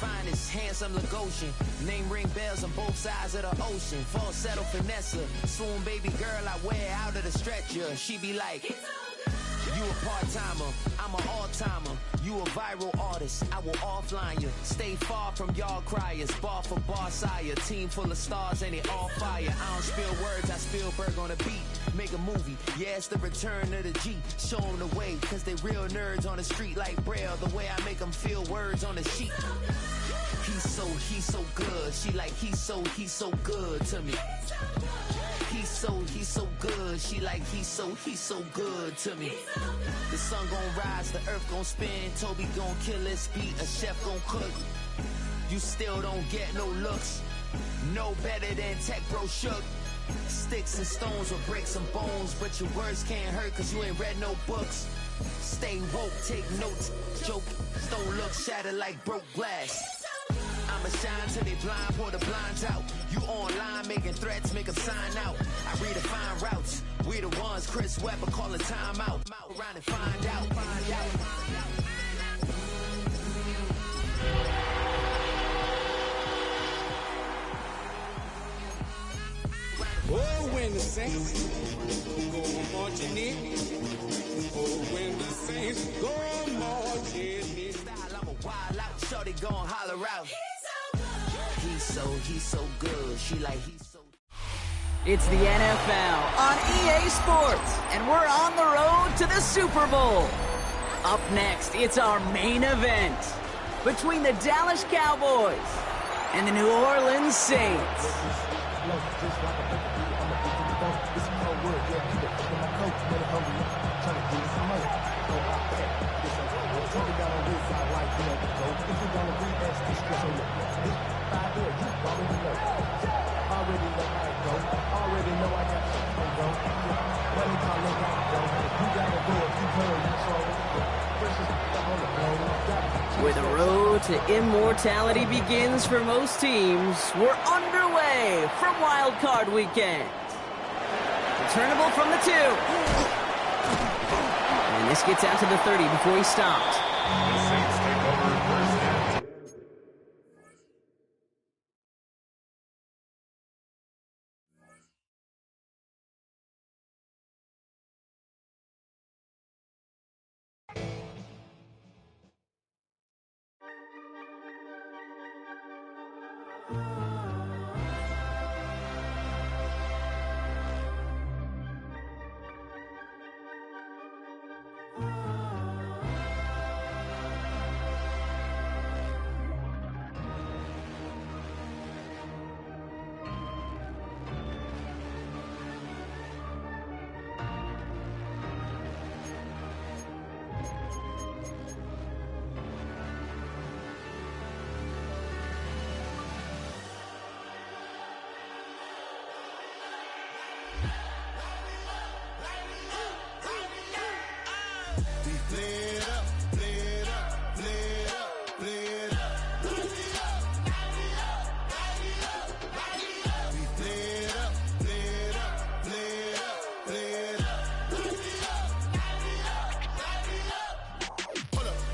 finest, handsome Lagosian. Name ring bells on both sides of the ocean. Falsetto Finessa, swoon baby girl I wear out of the stretcher. She be like, you a part-timer, I'm an all-timer. You a viral artist, I will offline you. Stay far from y'all criers, bar for bar sire. Team full of stars and they all fire. I don't spill words, I Spielberg on a beat. Make a movie, yeah, it's the return of the G. Show them the way, cause they real nerds on the street like Braille. The way I make them feel words on the sheet. He's so good. She like, he's so good to me. He's so good. She like, he's so good to me. The sun gon' rise, the earth gon' spin. Toby gon' kill this beat, a chef gon' cook. You still don't get no looks. No better than Tech Bro Shook. Sticks and stones will break some bones, but your words can't hurt cause you ain't read no books. Stay woke, take notes, joke, don't look shattered like broke glass. I'ma shine till they blind, pour the blinds out. You online making threats, make them sign out. I redefine routes, we the ones Chris Webber call a timeout. Around and find out. Oh, when the Saints go marching in. Oh, when the Saints go marching in. Style, I'm a wild out, shorty gon' holler out. He's so good. She like, he's so. It's the NFL on EA Sports, and we're on the road to the Super Bowl. Up next, it's our main event between the Dallas Cowboys and the New Orleans Saints. Where the road to immortality begins for most teams, we're underway from Wild Card Weekend. Returnable from the 2. And this gets out to the 30 before he stopped. The Saints take over first down.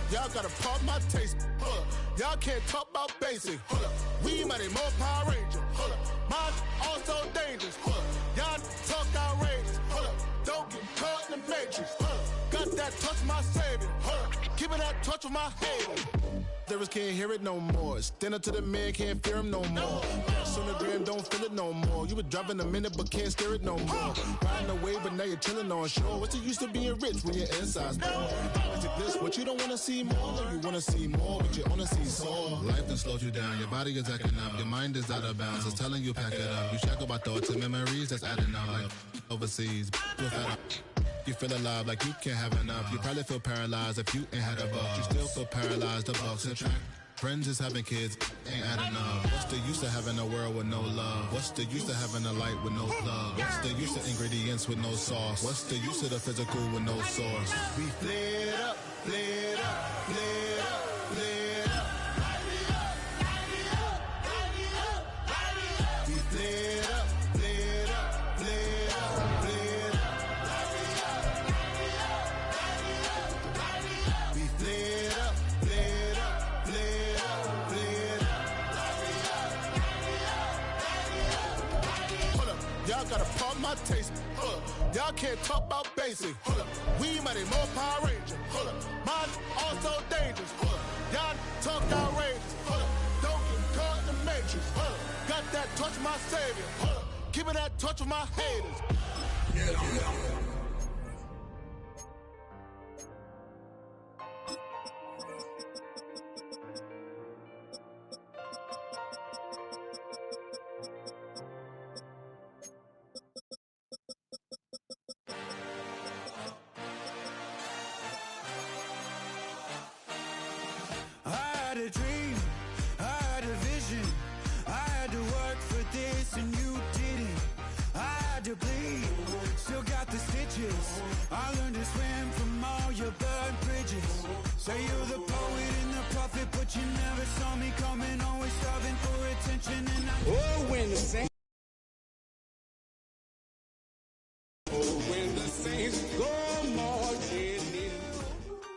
Y'all gotta pump my taste. Y'all can't talk about basic. We mighty more Power Ranger. Mine also dangerous. Y'all talk outrageous. Don't get caught in the matrix. Got that touch my savior. Give me that touch with my haters. Lyrics can't hear it no more. Stand up to the man, can't fear him no more. Sonogram don't feel it no more. You were driving a minute but can't steer it no more. Riding away but now you're chilling on shore. What's the use of being rich when your inside's poor? Is it this what you don't wanna see more? No, you wanna see more but you wanna see sore. Life done slowed you down. Your body is acting up. Your mind is out of bounds. It's telling you pack it up. You shackle by thoughts and memories that's adding up like overseas. You feel alive like you can't have enough. You probably feel paralyzed if you ain't had a buck. You still feel paralyzed, the bucks and track. Friends is having kids, ain't adding up. What's the use of having a world with no love? What's the use of having a light with no love? What's the use of ingredients with no sauce? What's the use of the physical with no source? We flared up, flared up, flared up, flared up. We flared up, flared up, flared up, flared up. We flared up, flared up, flared up, flared up. taste. Y'all can't talk about basic. We mighty more Power Ranger. Mine also dangerous. Y'all talk outrageous. Don't get caught in the matrix. Got that touch of my savior. Give me that touch of my haters. A dream, I had a vision, I had to work for this and you didn't. I had to bleed, still got the stitches. I learned to swim from all your burned bridges. Say you're the poet and the prophet, but you never saw me coming. Always starving for attention and when the Saints, when the Saints go marching in.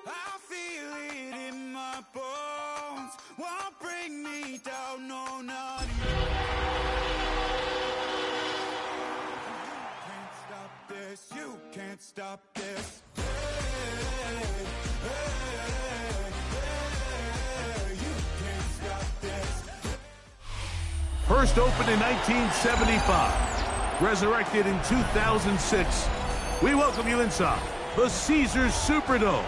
I feel it in my bones. Won't bring me down, no, not you. You can't stop this, you can't stop this. You can't stop this. First opened in 1975, resurrected in 2006. We welcome you inside the Caesars Superdome,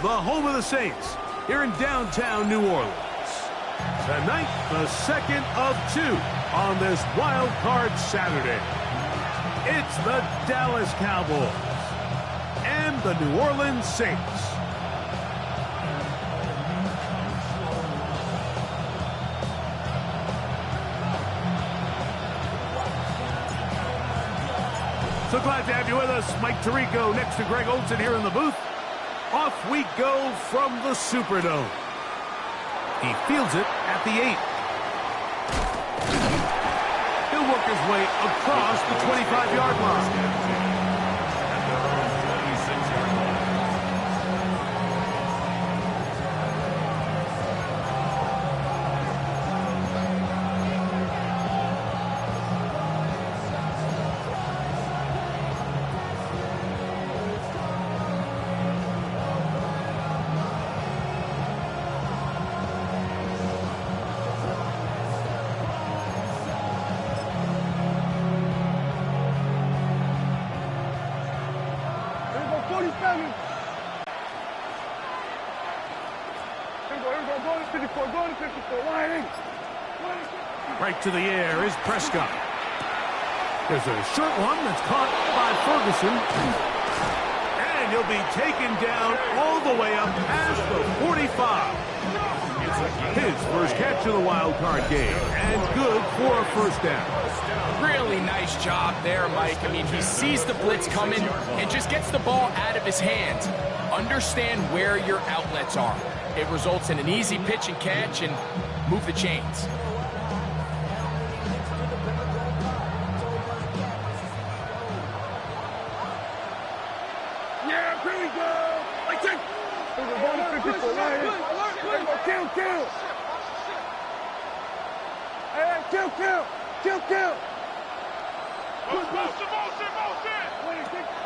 the home of the Saints, here in downtown New Orleans. Tonight, the second of two on this wild card Saturday. It's the Dallas Cowboys and the New Orleans Saints. So glad to have you with us. Mike Tirico next to Greg Olsen here in the booth. Off we go from the Superdome. He fields it at the 8. He'll work his way across the 25-yard line. Right to the air is Prescott. There's a short one that's caught by Ferguson. And he'll be taken down all the way up past the 45. His first catch of the wild card game, and good for a first down. Really nice job there, Mike. I mean, he sees the blitz coming and just gets the ball out of his hands. Understand where your outlets are. It results in an easy pitch and catch and move the chains. Yeah, here we go. I take. Kill. Hey, kill.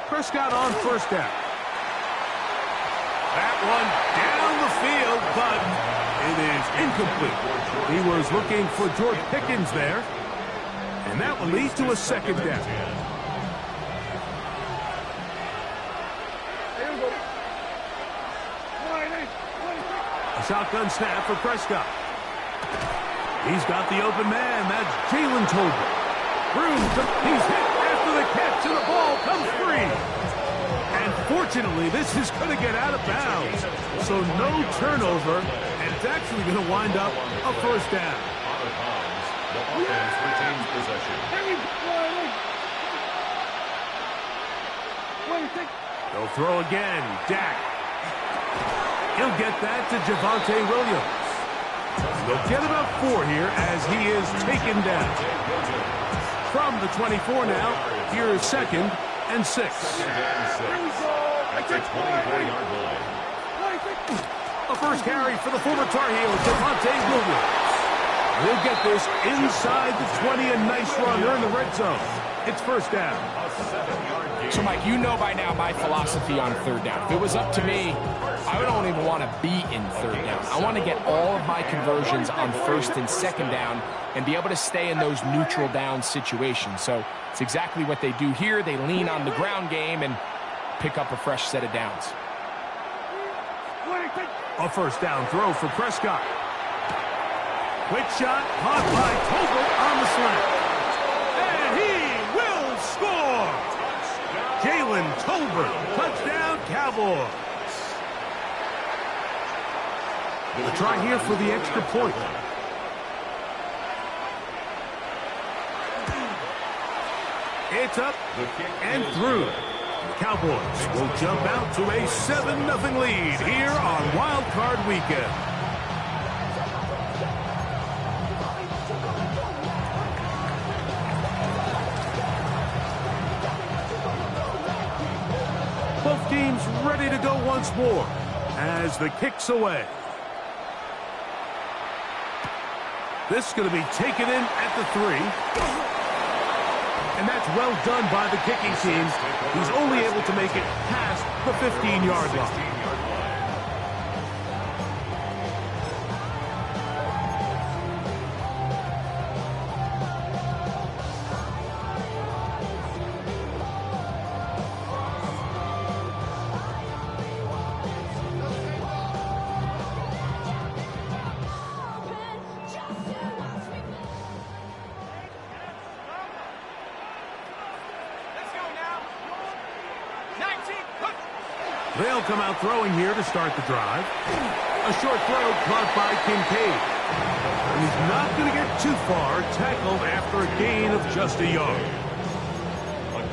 Prescott on first down. That one down the field, but it is incomplete. He was looking for George Pickens there, and that will lead to a second down. A shotgun snap for Prescott. He's got the open man. That's Jalen Tolbert. He's hit after the catch, and the ball comes free. And fortunately, this is going to get out of bounds. So no turnover, and it's actually going to wind up a first down. The offense retains possession. They'll throw again. Dak. He'll get that to Javonte Williams. They'll get about 4 here as he is taken down. From the 24 now, here is 2nd and 6. That's a 24-yard line. A first carry for the former Tar Heel, Javonte Williams. He'll get this inside the 20, a nice run. They're in the red zone. It's first down. So, Mike, you know by now my philosophy on third down. If it was up to me, I don't even want to be in third down. I want to get all of my conversions on first and second down and be able to stay in those neutral down situations. So it's exactly what they do here. They lean on the ground game and pick up a fresh set of downs. A first down throw for Prescott. Quick shot, caught by Tolbert on the slant. And he will score! Jalen Tolbert, touchdown Cowboys. A try here for the extra point. It's up and through. Cowboys will jump out to a 7-0 lead here on Wild Card Weekend. Both teams ready to go once more as the kick's away. This is going to be taken in at the 3. And that's well done by the kicking team. He's only able to make it past the 15-yard line. They'll come out throwing here to start the drive. A short throw caught by Kincaid. And he's not going to get too far, tackled after a gain of just a yard.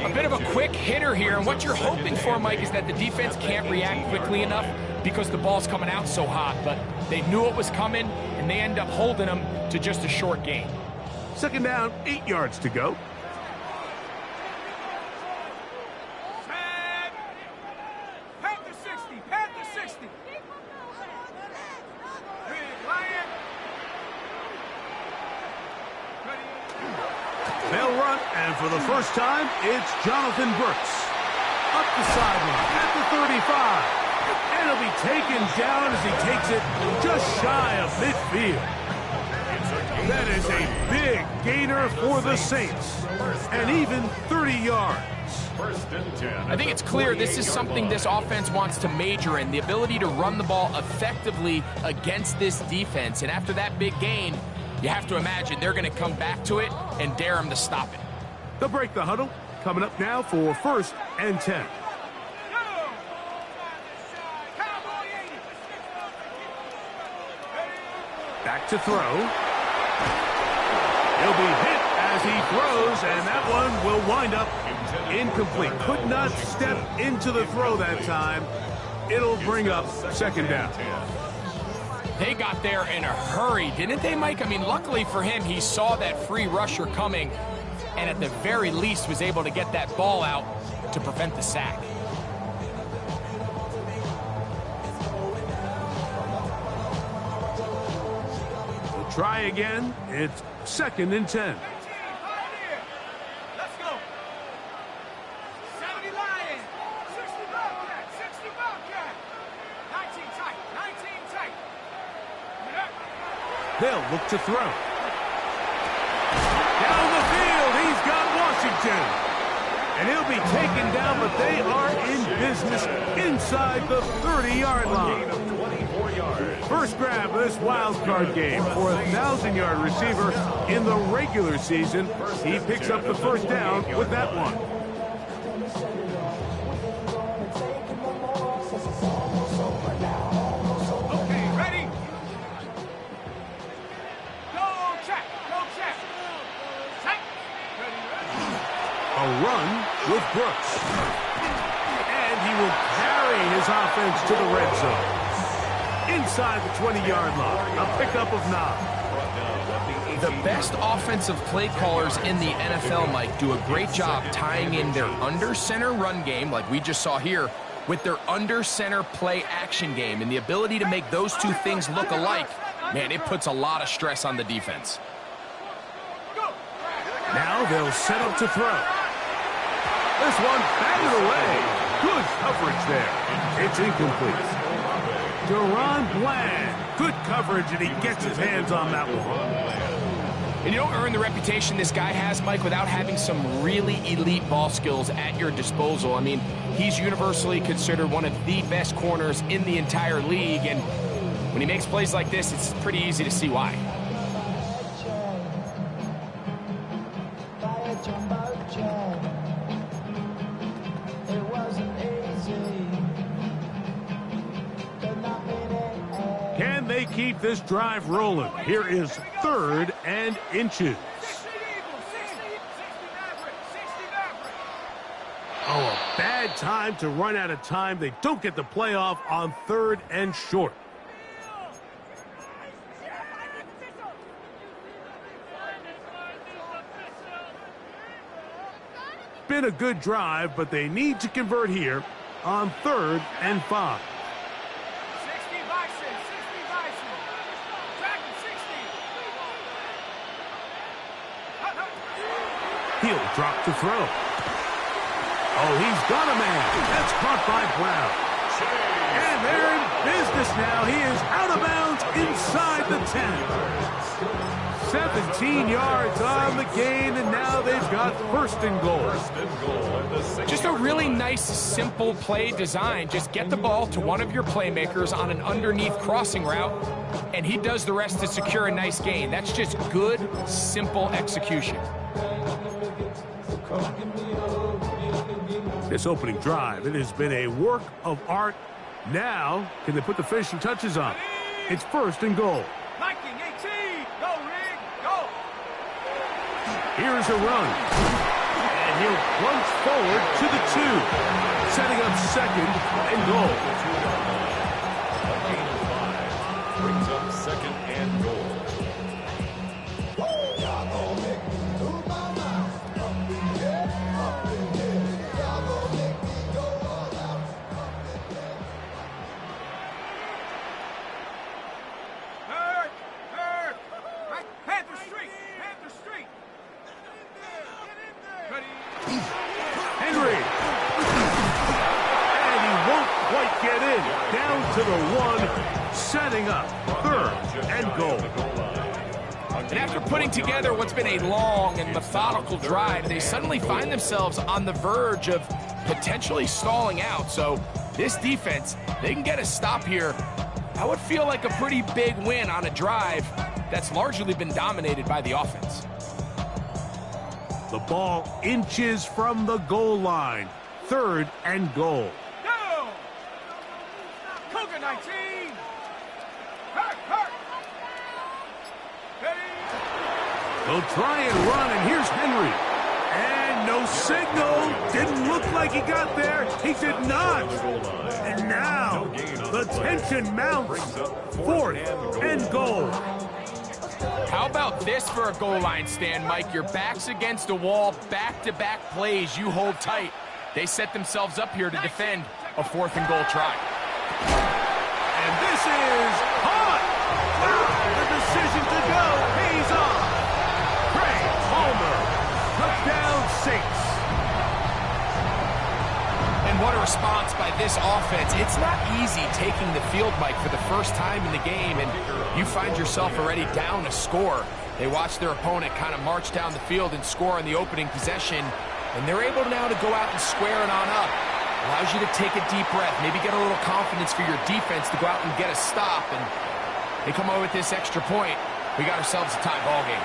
A bit of a quick hitter here, and what you're hoping for, Mike, is that the defense can't react quickly enough because the ball's coming out so hot. But they knew it was coming, and they end up holding them to just a short gain. Second down, 8 yards to go. They'll run, and for the first time, it's Jonathan Brooks. Up the sideline at the 35. And he'll be taken down as he takes it just shy of midfield. That is a big gainer for the Saints. And even 30 yards. I think it's clear this is something this offense wants to major in, the ability to run the ball effectively against this defense. And after that big gain, you have to imagine they're going to come back to it and dare them to stop it. They'll break the huddle. Coming up now for first and 10. Back to throw. He'll be hit as he throws, and that one will wind up incomplete. Could not step into the throw that time. It'll bring up second down. They got there in a hurry, didn't they, Mike? I mean, luckily for him, he saw that free rusher coming and at the very least was able to get that ball out to prevent the sack. We'll try again. It's second and 10. They'll look to throw. Down the field, he's got Washington. And he'll be taken down, but they are in business inside the 30-yard line. First grab of this wild card game for a 1,000-yard receiver in the regular season. He picks up the first down with that one. A run with Brooks. And he will carry his offense to the red zone. Inside the 20-yard line, a pickup of 9. The best offensive play callers in the NFL, Mike, do a great job tying in their under-center run game, like we just saw here, with their under-center play action game. And the ability to make those two things look alike, man, it puts a lot of stress on the defense. Now they'll set up to throw. This one batted away. Good coverage there. It's incomplete. Deron Bland. Good coverage, and he gets his hands on that one. And you don't earn the reputation this guy has, Mike, without having some really elite ball skills at your disposal. I mean, he's universally considered one of the best corners in the entire league, and when he makes plays like this, it's pretty easy to see why. Can they keep this drive rolling? Here is 3rd and inches. Oh, a bad time to run out of time. They don't get the playoff on 3rd and short. Been a good drive, but they need to convert here on 3rd and 5. He'll drop to throw. Oh, he's got a man. That's caught by Brown. And they're in business now. He is out of bounds inside the 10. 17 yards on the gain, and now they've got 1st and goal. Just a really nice, simple play design. Just get the ball to one of your playmakers on an underneath crossing route, and he does the rest to secure a nice gain. That's just good, simple execution. This opening drive, it has been a work of art. Now, can they put the finishing touches on? It's 1st and goal. Viking 18, go Rig, go! Here's a run. And he'll plunge forward to the 2, setting up 2nd and goal. A gain of 5 brings up 2nd and goal. Henry. And he won't quite get in. Down to the 1, setting up 3rd and goal. And after putting together what's been a long and methodical drive, they suddenly find themselves on the verge of potentially stalling out. So this defense, they can get a stop here. That would feel like a pretty big win on a drive that's largely been dominated by the offense. The ball inches from the goal line. 3rd and goal. Go! Cougar 19! Hurt, hurt! Ready? They'll try and run, and here's Henry. And no signal. Didn't look like he got there. He did not. And now the tension mounts. 4th and goal. How about this for a goal line stand, Mike? Your back's against a wall, back-to-back plays, you hold tight. They set themselves up here to defend a 4th and goal try. And this is hot. The decision to go pays off. Craig Palmer, touchdown Saints. And what a response by this offense. It's not easy taking the field, Mike, for the first time in the game, and you find yourself already down a score. They watch their opponent kind of march down the field and score on the opening possession, and they're able now to go out and square it on up. Allows you to take a deep breath, maybe get a little confidence for your defense to go out and get a stop, and they come away with this extra point. We got ourselves a tie ball game.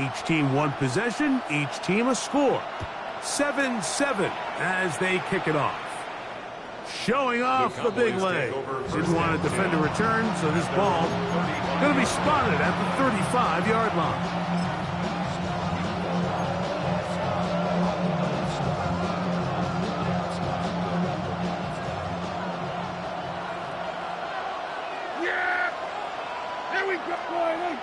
Each team 1 possession, each team a score. 7-7 as they kick it off. Showing off the big leg. Didn't want to defend a return, so this ball going to be spotted at the 35-yard line. Yeah! There we go, boy!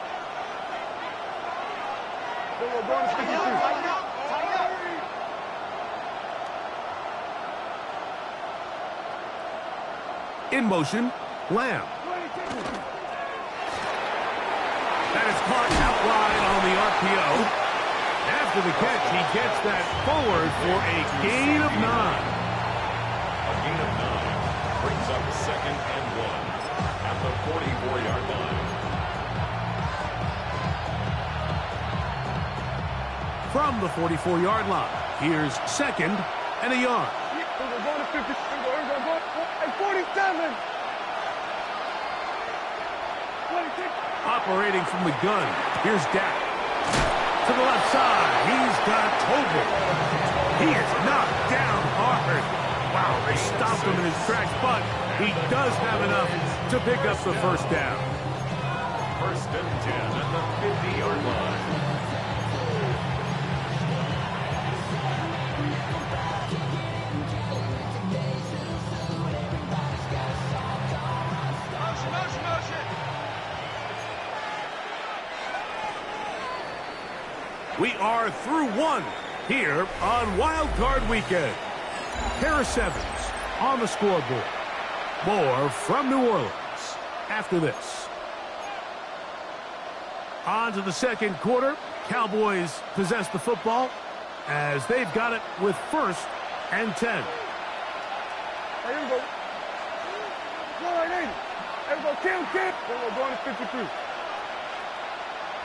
In motion, Lamb. That is caught out wide on the RPO. After the catch, he gets that forward for a gain of 9. A gain of 9 brings up 2nd and 1 at the 44-yard line. From the 44-yard line, here's 2nd and a yard. We're going to 50. We're going at 47. 26. Operating from the gun, here's Dak. To the left side, he's got Tobin. He is knocked down hard. Wow, they stopped him in his tracks, but he does have enough to pick up the first down. 1st and 10 at the 50-yard line. We are through 1 here on Wild Card Weekend. Harris Evans on the scoreboard. More from New Orleans after this. On to the second quarter. Cowboys possess the football as they've got it with 1st and 10. Here we go. Go right in. Here we go. Kill. We're going to 53.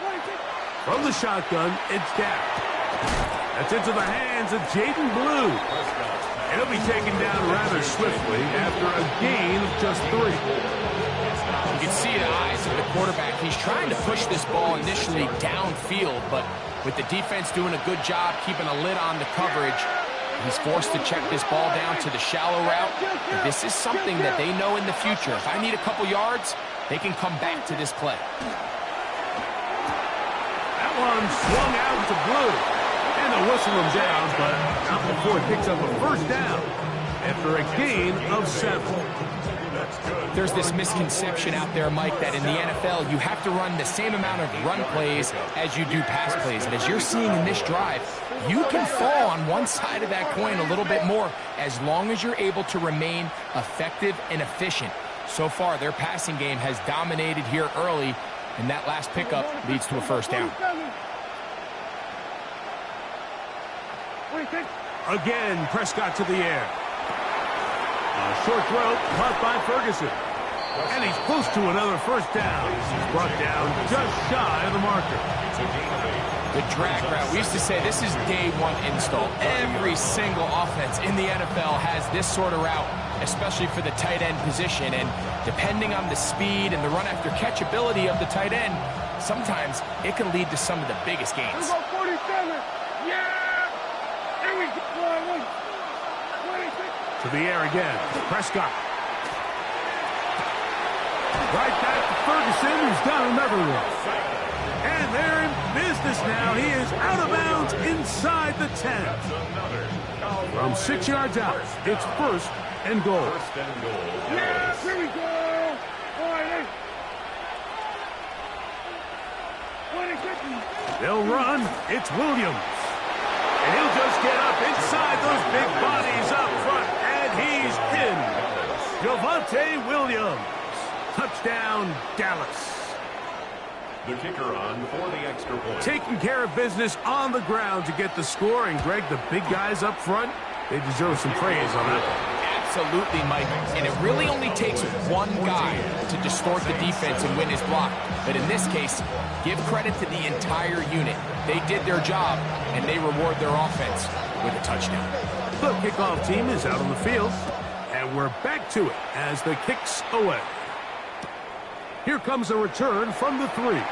26. From the shotgun, it's Dak. That's into the hands of Jaden Blue. And he'll be taken down rather swiftly after a gain of just 3. You can see the eyes of the quarterback. He's trying to push this ball initially downfield, but with the defense doing a good job keeping a lid on the coverage, he's forced to check this ball down to the shallow route. And this is something that they know in the future. If I need a couple yards, they can come back to this play. One swung out to Blue. And they'll whistle him down, but not before he picks up a first down after a gain of 7. There's this misconception out there, Mike, that in the NFL you have to run the same amount of run plays as you do pass plays. And as you're seeing in this drive, you can fall on one side of that coin a little bit more as long as you're able to remain effective and efficient. So far, their passing game has dominated here early, and that last pickup leads to a first down. Again, Prescott to the air. A short throw caught by Ferguson. And he's close to another first down. He's brought down just shy of the marker. The drag route, we used to say this is day 1 install. Every single offense in the NFL has this sort of route, especially for the tight end position. And depending on the speed and the run after catch ability of the tight end, sometimes it can lead to some of the biggest gains. 47. Yeah! Here we go. 26. To the air again. Prescott. Right back to Ferguson, who's done another one. And they're in business now. He is out of bounds inside the 10. From 6 yards out, it's 1st and goal. Yes, here we go. All right, 26. They'll run. It's Williams. And he'll just get up inside those big bodies up front. And he's in. Javonte Williams. Touchdown, Dallas. The kicker on for the extra point. Taking care of business on the ground to get the score. And, Greg, the big guys up front, they deserve some praise on that one. Absolutely, Mike. And it really only takes one guy to distort the defense and win his block. But in this case, give credit to the entire unit. They did their job, and they reward their offense with a touchdown. The kickoff team is out on the field, and we're back to it as the kick's away. Here comes a return from the 3.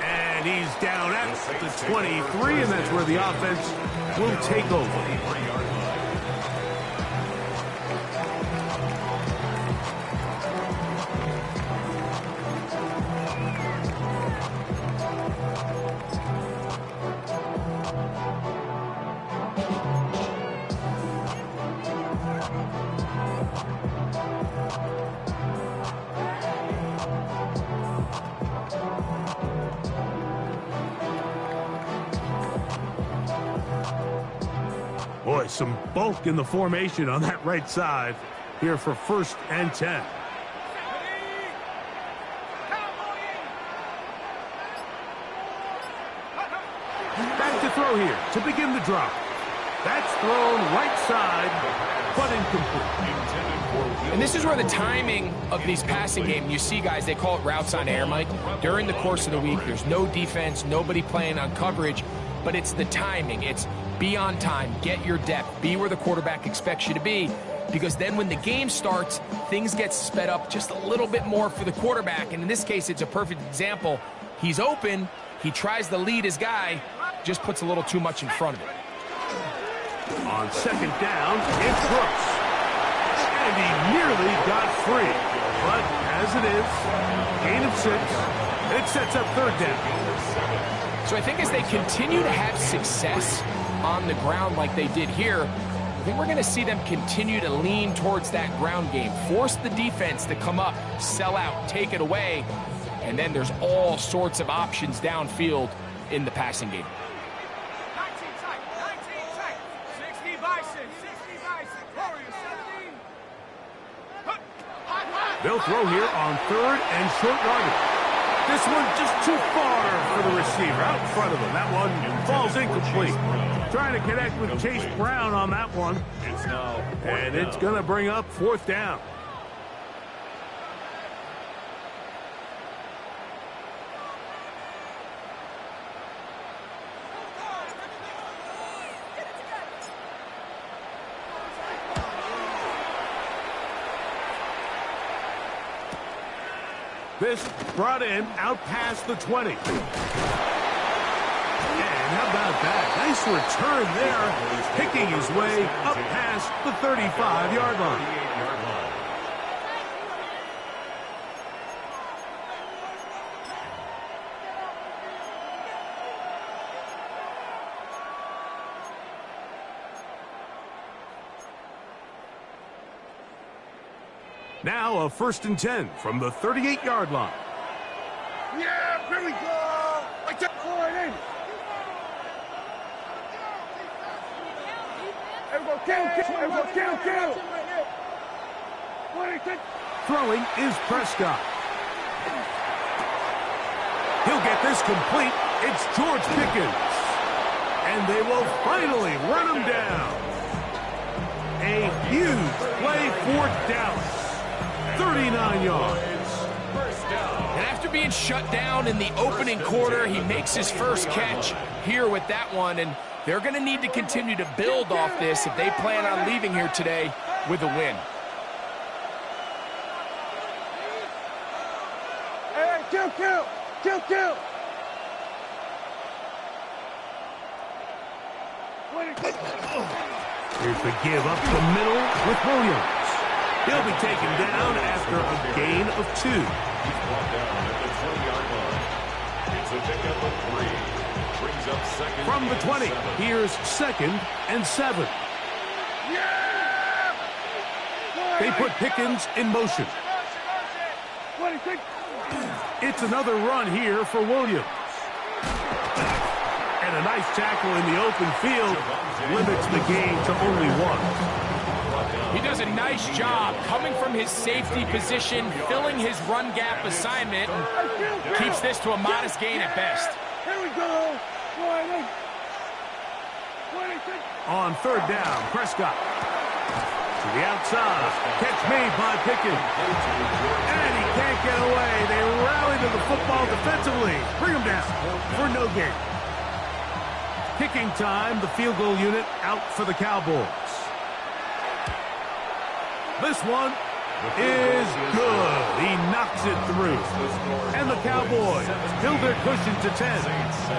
And he's down at the 23, and that's where the offense will take over. Boy, some bulk in the formation on that right side. here for 1st and 10. Back to throw here to begin the drop. That's thrown right side, but incomplete. And this is where the timing of these passing games, you see guys, they call it routes on air, Mike. During the course of the week, there's no defense, nobody playing on coverage, but it's the timing. It's be on time, get your depth, be where the quarterback expects you to be, because then when the game starts, things get sped up just a little bit more for the quarterback. And in this case, it's a perfect example. He's open, he tries to lead his guy, just puts a little too much in front of it. On 2nd down, it's Brooks. And he nearly got free. But as it is, gain of 6, it sets up 3rd down. So I think as they continue to have success on the ground like they did here, I think we're going to see them continue to lean towards that ground game. Force the defense to come up, sell out, take it away, and then there's all sorts of options downfield in the passing game. They'll throw here on 3rd and short yardage. This one just too far for the receiver out in front of him. That one falls incomplete. Trying to connect with Chase Brown on that one. And it's going to bring up 4th down. This brought in out past the 20. And how about that? Nice return there, picking his way up past the 35-yard line. Now a 1st and 10 from the 38-yard line. Yeah, here we go. Like that forward in. Kill. Throwing is Prescott. He'll get this complete. It's George Pickens. And they will finally run him down. A huge play for Dallas. 39 yards. And after being shut down in the opening quarter, he makes his first catch here with that one, and they're going to need to continue to build off this if they plan on leaving here today with a win. Hey, kill. Here's the give up the middle with Williams. He'll be taken down after a gain of 2. He's brought down at the 20-yard line. It's a pickup of 3. Brings up 2nd. From the 20, 7. here's 2nd and 7. Yeah! They put Pickens in motion. It's another run here for Williams. And a nice tackle in the open field limits the game to only 1. He does a nice job coming from his safety position, filling his run gap assignment, and keeps this to a modest gain at best. Here we go. On 3rd down, Prescott. To the outside. Catch made by Pickens. And he can't get away. They rally to the football defensively. Bring him down for no gain. Kicking time, the field goal unit out for the Cowboys. This one is good. He knocks it through. And the Cowboys build their cushion to 10.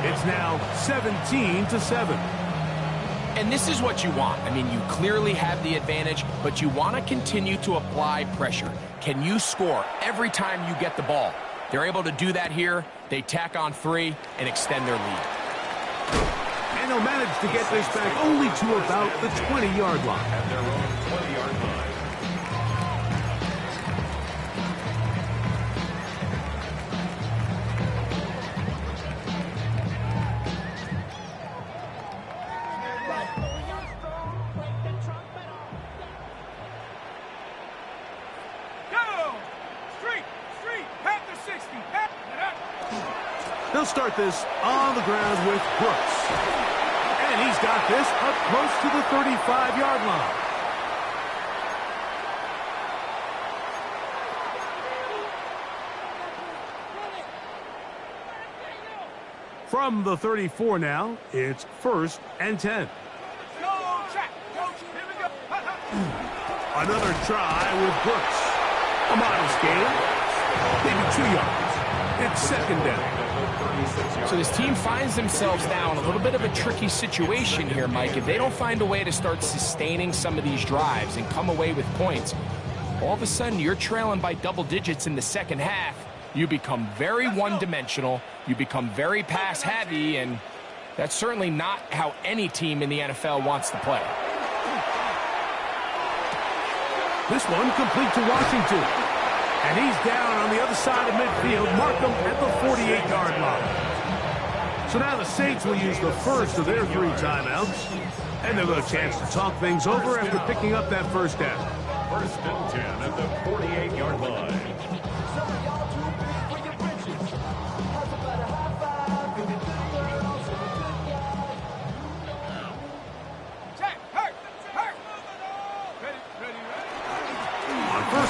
It's now 17-7. And this is what you want. I mean, you clearly have the advantage, but you want to continue to apply pressure. Can you score every time you get the ball? They're able to do that here. They tack on 3 and extend their lead. And they'll manage to get this back only to about the 20-yard line. At their own 20-yard line. They'll start this on the ground with Brooks. And he's got this up close to the 35-yard line. From the 34 now, it's 1st and 10. Another try with Brooks. A modest gain. Maybe 2 yards. It's 2nd down. So this team finds themselves now in a little bit of a tricky situation here, Mike. If they don't find a way to start sustaining some of these drives and come away with points, all of a sudden you're trailing by double digits in the second half. You become very one-dimensional, you become very pass-heavy, and that's certainly not how any team in the NFL wants to play. This one complete to Washington. And he's down on the other side of midfield. Mark him at the 48-yard line. So now the Saints will use the first of their 3 timeouts. And they'll have a chance to talk things over after picking up that first down. 1st and 10 at the 48-yard line.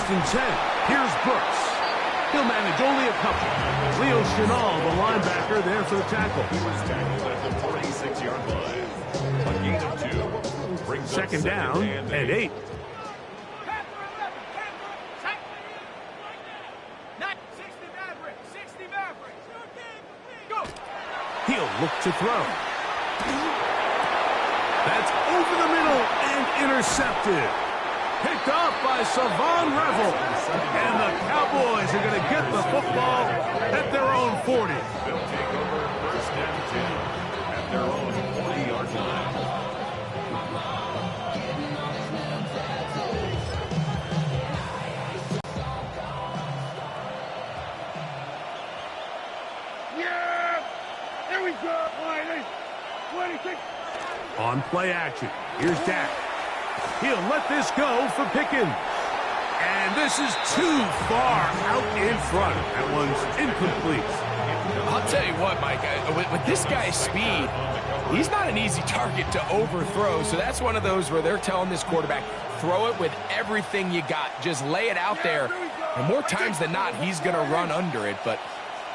And 10. Here's Brooks. He'll manage only a couple. Leo Chenal, the linebacker, there for the tackle. He was tackled at the 46-yard line. A gain of 2. Brings 2nd down and 8. He'll look to throw. That's over the middle and intercepted. Picked off by Savon Revel. And the Cowboys are going to get the football at their own 40. They'll take over 1st and 10 at their own 40-yard line. Yeah! There we go! 26. On play action. Here's Dak. He'll let this go for Pickens. And this is too far out in front. That one's incomplete. I'll tell you what, Mike, with this guy's speed, he's not an easy target to overthrow. So that's one of those where they're telling this quarterback, throw it with everything you got. Just lay it out there. And more times than not, he's going to run under it. But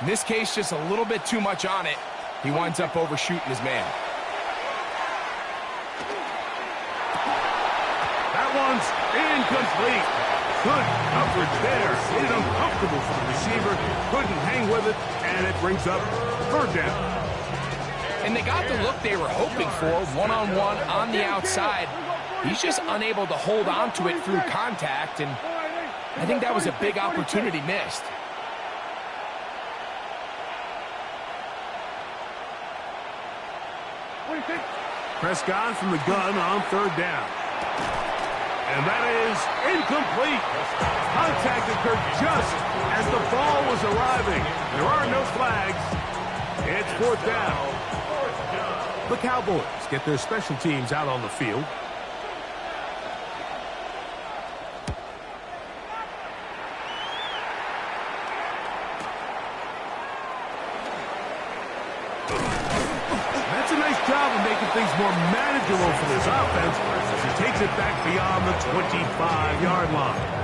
in this case, just a little bit too much on it. He winds up overshooting his man. One's incomplete. Good coverage there. Made it uncomfortable for the receiver. Couldn't hang with it, and it brings up 3rd down. And they got the look they were hoping for, one-on-one on the outside. He's just unable to hold on to it through contact, and I think that was a big opportunity missed. Prescott from the gun on 3rd down. And that is incomplete. Contact occurred just as the ball was arriving. There are no flags. It's 4th down. The Cowboys get their special teams out on the field. That's a nice job of making things more manageable for this offense as he takes it back beyond the 25-yard line.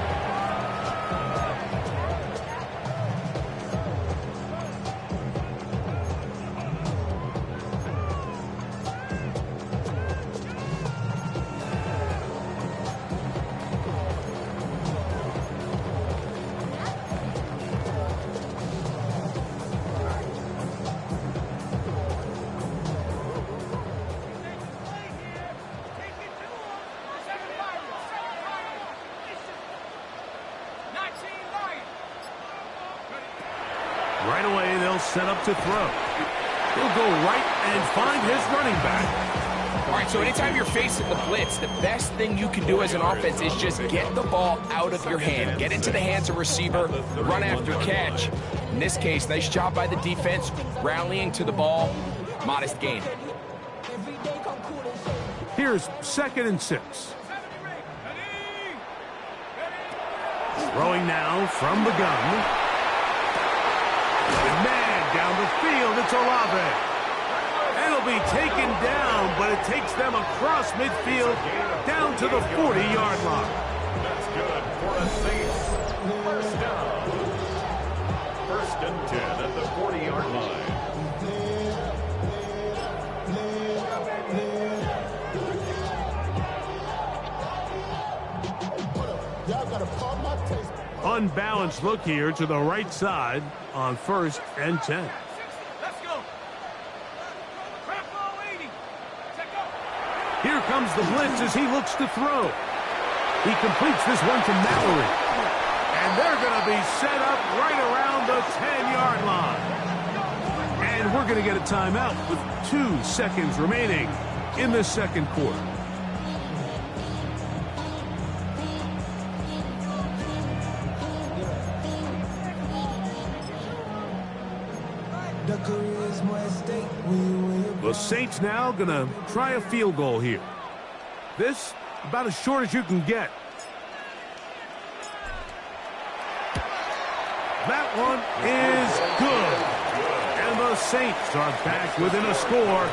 Right away, they'll set up to throw. He'll go right and find his running back. All right, so anytime you're facing the blitz, the best thing you can do as an offense is just get the ball out of your hand. Get into the hands of receiver, run after catch. In this case, nice job by the defense, rallying to the ball. Modest gain. Here's 2nd and 6. Throwing now from the gun. And man, down the field, give it to Olave. And it'll be taken down, but it takes them across midfield down to the 40-yard line. That's good for a Saints. First down. First and 10 at the 40-yard line. Unbalanced look here to the right side on 1st and 10. Let's go. Trap ball 80. Check out. Here comes the blitz as he looks to throw. He completes this one to Mallory. And they're going to be set up right around the 10-yard line. And we're going to get a timeout with 2 seconds remaining in the second quarter. The Saints now going to try a field goal here. This about as short as you can get. That one is good. And the Saints are back within a score.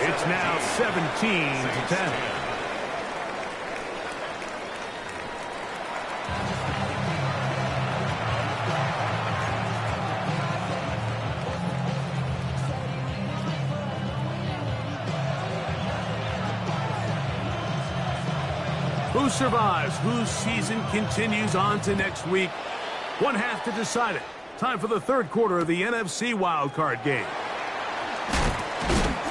It's now 17-10. Who survives? Whose season continues on to next week? One half to decide it. Time for the third quarter of the NFC wildcard game.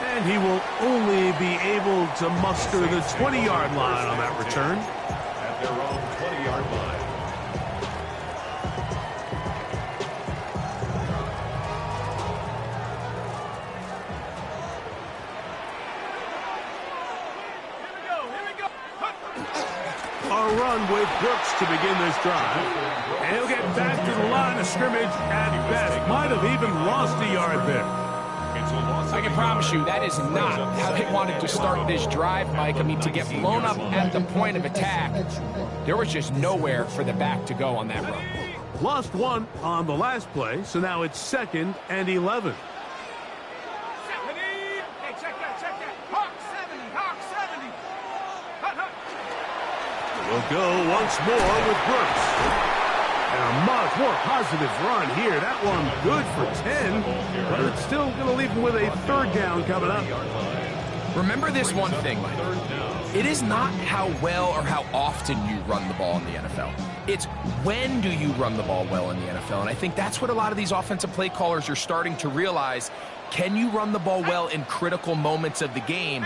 And he will only be able to muster the 20-yard line on that return. At their own 20-yard line. A run with Brooks to begin this drive. And he'll get back to the line of scrimmage at best. Might have even lost a yard there. I can promise you that is not how they wanted to start this drive, Mike. I mean, to get blown up at the point of attack, there was just nowhere for the back to go on that run. Lost one on the last play, so now it's 2nd and 11. We'll go once more with Brooks. And a much more positive run here. That one good for 10, but it's still going to leave him with a 3rd down coming up. Remember this one thing, Mike. It is not how well or how often you run the ball in the NFL. It's when do you run the ball well in the NFL. And I think that's what a lot of these offensive play callers are starting to realize. Can you run the ball well in critical moments of the game?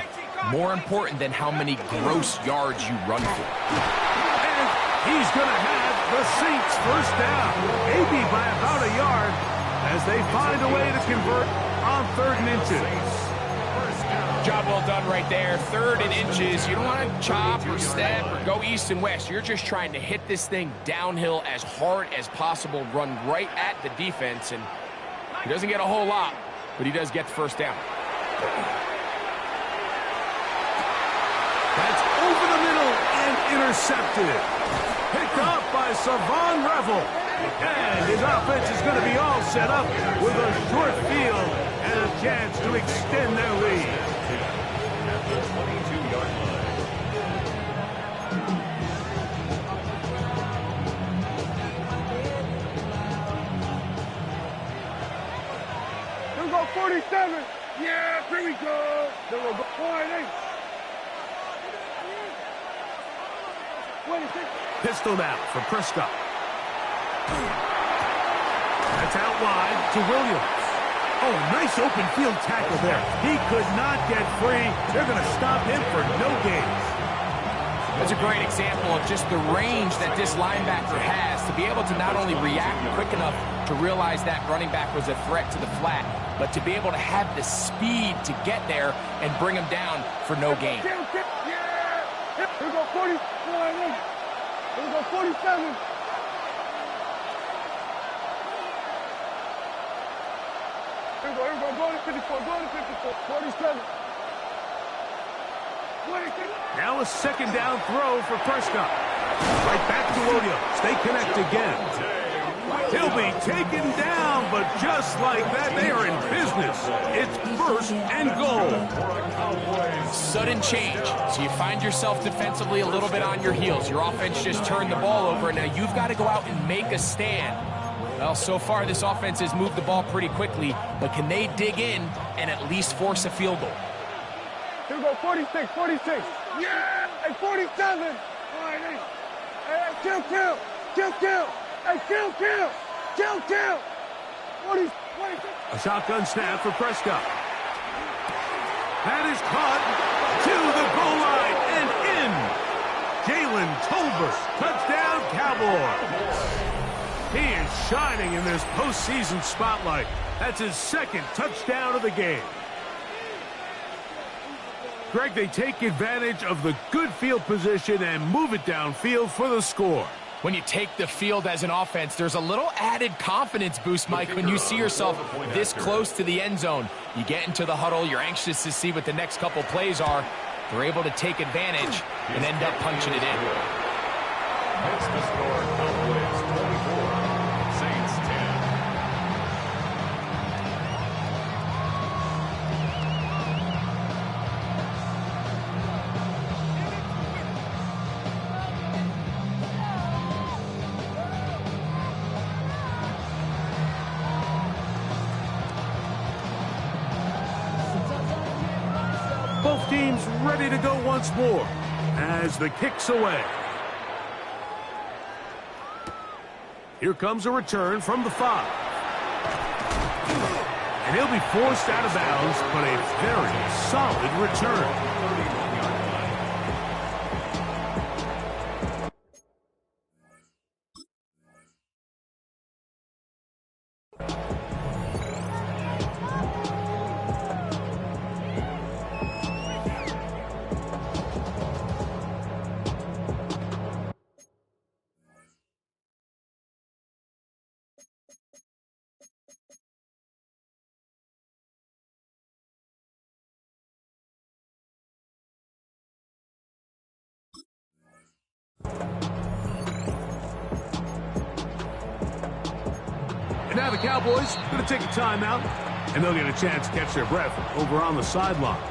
More important than how many gross yards you run for. And he's going to have the Saints first down, maybe by about a yard, as they find a way to convert on 3rd and inches. Job well done right there. 3rd and inches. You don't want to chop or step or go east and west. You're just trying to hit this thing downhill as hard as possible, run right at the defense, and he doesn't get a whole lot, but he does get the first down. That's over the middle and intercepted. Picked up by Savon Revel. And his offense is going to be all set up with a short field and a chance to extend their lead. At the 22-yard line. Here we go, 47. Yeah, here we go. There we go. 48. Pistol now for Prescott. That's out wide to Williams. Oh, nice open field tackle there. He could not get free. They're going to stop him for no gain. That's a great example of just the range that this linebacker has to be able to not only react quick enough to realize that running back was a threat to the flat, but to be able to have the speed to get there and bring him down for no gain. Here we go, 40. Here we go, 47. Here we go, go to 54, go to 54, 47. 26. Now a 2nd down throw for Prescott. Right back to Williams. They connect again. He'll be taken down but just like that, they are in business. It's 1st and goal. Sudden change. So you find yourself defensively a little bit on your heels. Your offense just turned the ball over, and now you've got to go out and make a stand. Well, so far this offense has moved the ball pretty quickly, but can they dig in and at least force a field goal? Here we go, 46, 46. Yeah! Hey, 47. All right, hey, kill. Hey, kill. 46. A shotgun snap for Prescott. That is caught to the goal line and in. Jalen Tolbert, touchdown Cowboys. He is shining in this postseason spotlight. That's his 2nd touchdown of the game. Greg, they take advantage of the good field position and move it downfield for the score. When you take the field as an offense, there's a little added confidence boost, Mike, when you see yourself this close to the end zone. You get into the huddle, you're anxious to see what the next couple plays are. They're able to take advantage and end up punching it in. That's the score. Cowboys 24, Saints 10. Both teams ready to go once more as the kick's away. Here comes a return from the 5. And he'll be forced out of bounds, but a very solid return. And now the Cowboys going to take a timeout, and they'll get a chance to catch their breath over on the sideline.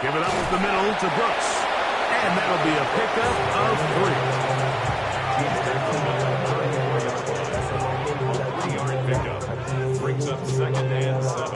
Give it up with the middle to Brooks. And that'll be a pickup of 3. 3-yard pickup. Brings up 2nd and 7.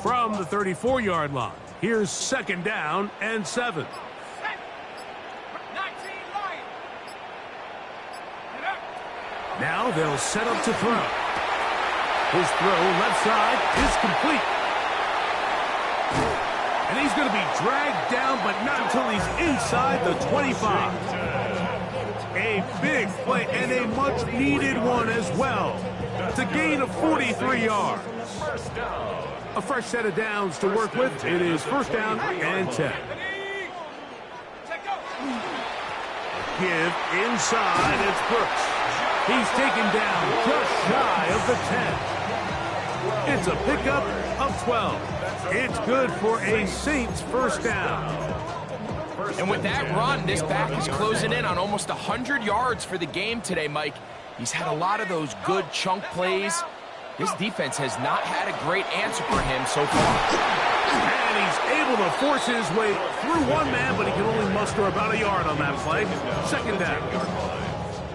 From the 34-yard line, here's 2nd down and 7. Now they'll set up to throw. His throw left side is complete. And he's going to be dragged down, but not until he's inside the 25. A big play and a much-needed one as well. It's a gain of 43 yards. A fresh set of downs to work with. It is 1st down and 10. Give inside. It's Brooks. He's taken down just shy of the 10. It's a pickup of 12. It's good for a Saints 1st down. And with that run, this back is closing in on almost 100 yards for the game today, Mike. He's had a lot of those good chunk plays. This defense has not had a great answer for him so far. And he's able to force his way through one man, but he can only muster about a yard on that play. 2nd down.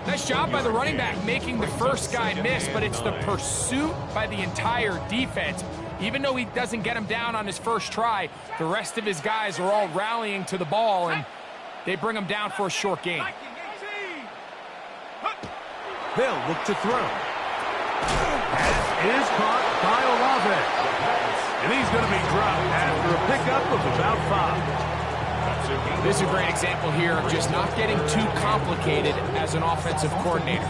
Nice job by the running back making the first guy miss, but it's the pursuit by the entire defense. Even though he doesn't get him down on his first try, the rest of his guys are all rallying to the ball, and they bring him down for a short gain. They'll look to throw. Pass is caught by Olave. And going to be dropped after a pickup of about 5. This is a great example here of just not getting too complicated as an offensive coordinator.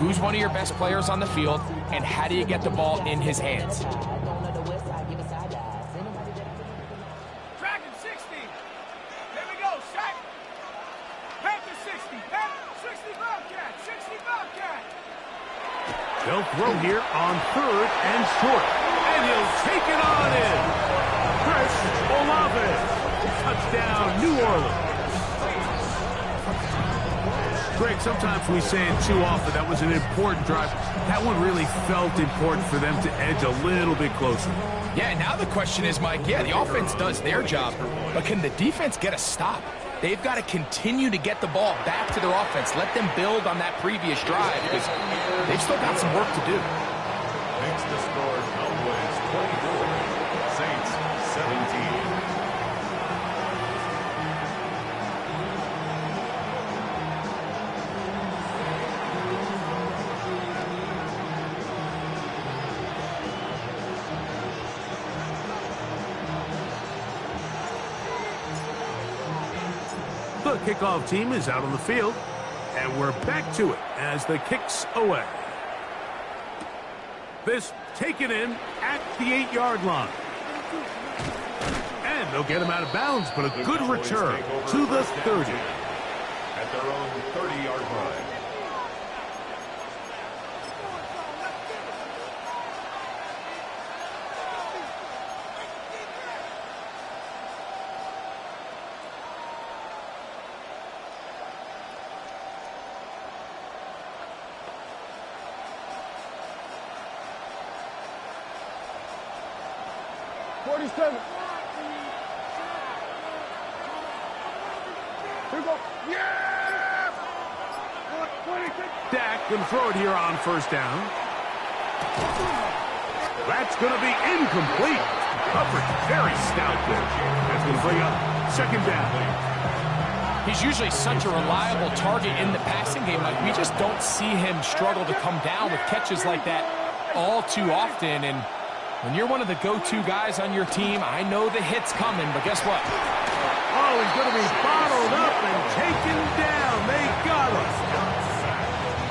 Who's one of your best players on the field, and how do you get the ball in his hands? Dragon 60. Here we go, sack. Panther 60. Panther 60 Bobcat. 60 Bobcat. They'll throw here on 3rd and short. And he'll take it on in. Chris Olave. Touchdown, New Orleans. Greg, sometimes we say it too often. That was an important drive. That one really felt important for them to edge a little bit closer. Yeah, now the question is, Mike, the offense does their job, but can the defense get a stop? They've got to continue to get the ball back to their offense. Let them build on that previous drive because they've still got some work to do. Makes the score Cowboys 24, Saints 17. The kickoff team is out on the field, and we're back to it as the kick's away. This taken in at the 8-yard line. And they'll get him out of bounds, but a good return to the 30. At their own 30-yard line. Dak can throw it here on 1st down. That's going to be incomplete. Coverage very stout there. That's going to bring up 2nd down. He's usually such a reliable target in the passing game. Like, we just don't see him struggle to come down with catches like that all too often. And when you're one of the go-to guys on your team, I know the hit's coming, but guess what? Oh, he's going to be bottled up and taken down. They got him.